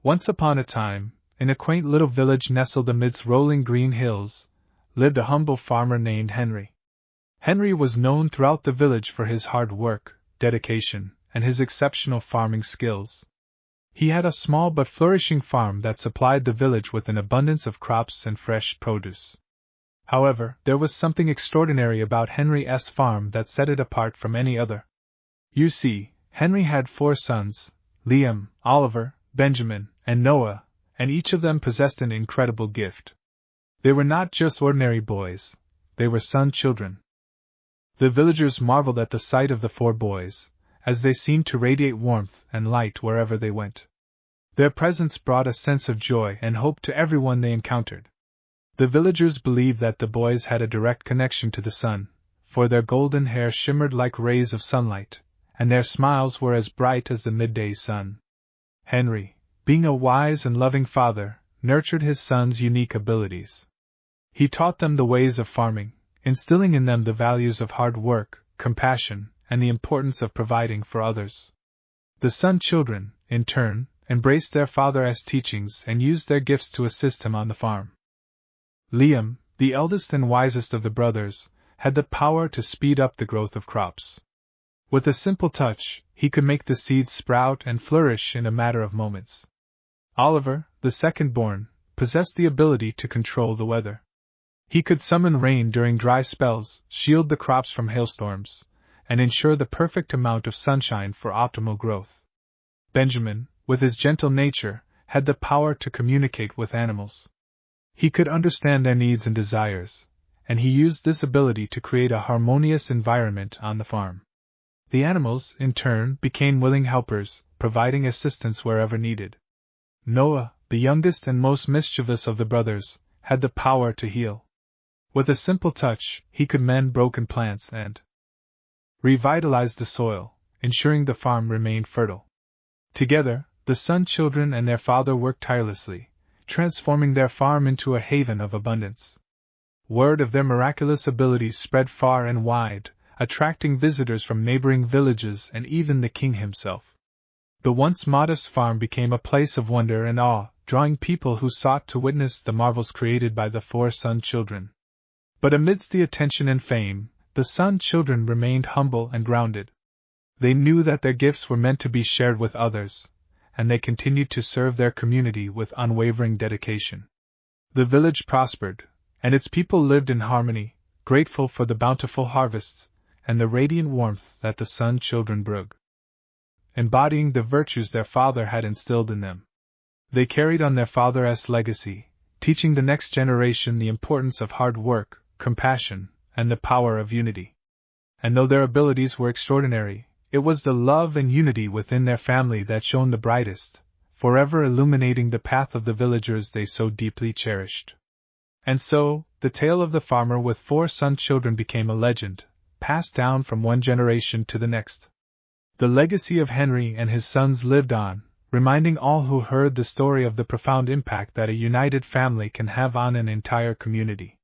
Once upon a time, in a quaint little village nestled amidst rolling green hills, lived a humble farmer named Henry. Henry was known throughout the village for his hard work, dedication, and his exceptional farming skills. He had a small but flourishing farm that supplied the village with an abundance of crops and fresh produce. However, there was something extraordinary about Henry's farm that set it apart from any other. You see, Henry had 4 sons, Liam, Oliver, Benjamin, and Noah, and each of them possessed an incredible gift. They were not just ordinary boys, they were son children. The villagers marveled at the sight of the 4 boys, as they seemed to radiate warmth and light wherever they went. Their presence brought a sense of joy and hope to everyone they encountered. The villagers believed that the boys had a direct connection to the sun, for their golden hair shimmered like rays of sunlight, and their smiles were as bright as the midday sun. Henry, being a wise and loving father, nurtured his sons' unique abilities. He taught them the ways of farming, instilling in them the values of hard work, compassion, and the importance of providing for others. The son children, in turn, embraced their father's teachings and used their gifts to assist him on the farm. Liam, the eldest and wisest of the brothers, had the power to speed up the growth of crops. With a simple touch, he could make the seeds sprout and flourish in a matter of moments. Oliver, the second-born, possessed the ability to control the weather. He could summon rain during dry spells, shield the crops from hailstorms, and ensure the perfect amount of sunshine for optimal growth. Benjamin, with his gentle nature, had the power to communicate with animals. He could understand their needs and desires, and he used this ability to create a harmonious environment on the farm. The animals, in turn, became willing helpers, providing assistance wherever needed. Noah, the youngest and most mischievous of the brothers, had the power to heal. With a simple touch, he could mend broken plants and revitalize the soil, ensuring the farm remained fertile. Together, the son children and their father worked tirelessly, transforming their farm into a haven of abundance. Word of their miraculous abilities spread far and wide, attracting visitors from neighboring villages and even the king himself. The once modest farm became a place of wonder and awe, drawing people who sought to witness the marvels created by the 4 son children. But amidst the attention and fame, the son children remained humble and grounded. They knew that their gifts were meant to be shared with others, and they continued to serve their community with unwavering dedication. The village prospered, and its people lived in harmony, grateful for the bountiful harvests and the radiant warmth that the son children brought. Embodying the virtues their father had instilled in them, they carried on their father's legacy, teaching the next generation the importance of hard work, compassion, and the power of unity. And though their abilities were extraordinary, it was the love and unity within their family that shone the brightest, forever illuminating the path of the villagers they so deeply cherished. And so, the tale of the farmer with 4 son children became a legend, passed down from one generation to the next. The legacy of Henry and his sons lived on, reminding all who heard the story of the profound impact that a united family can have on an entire community.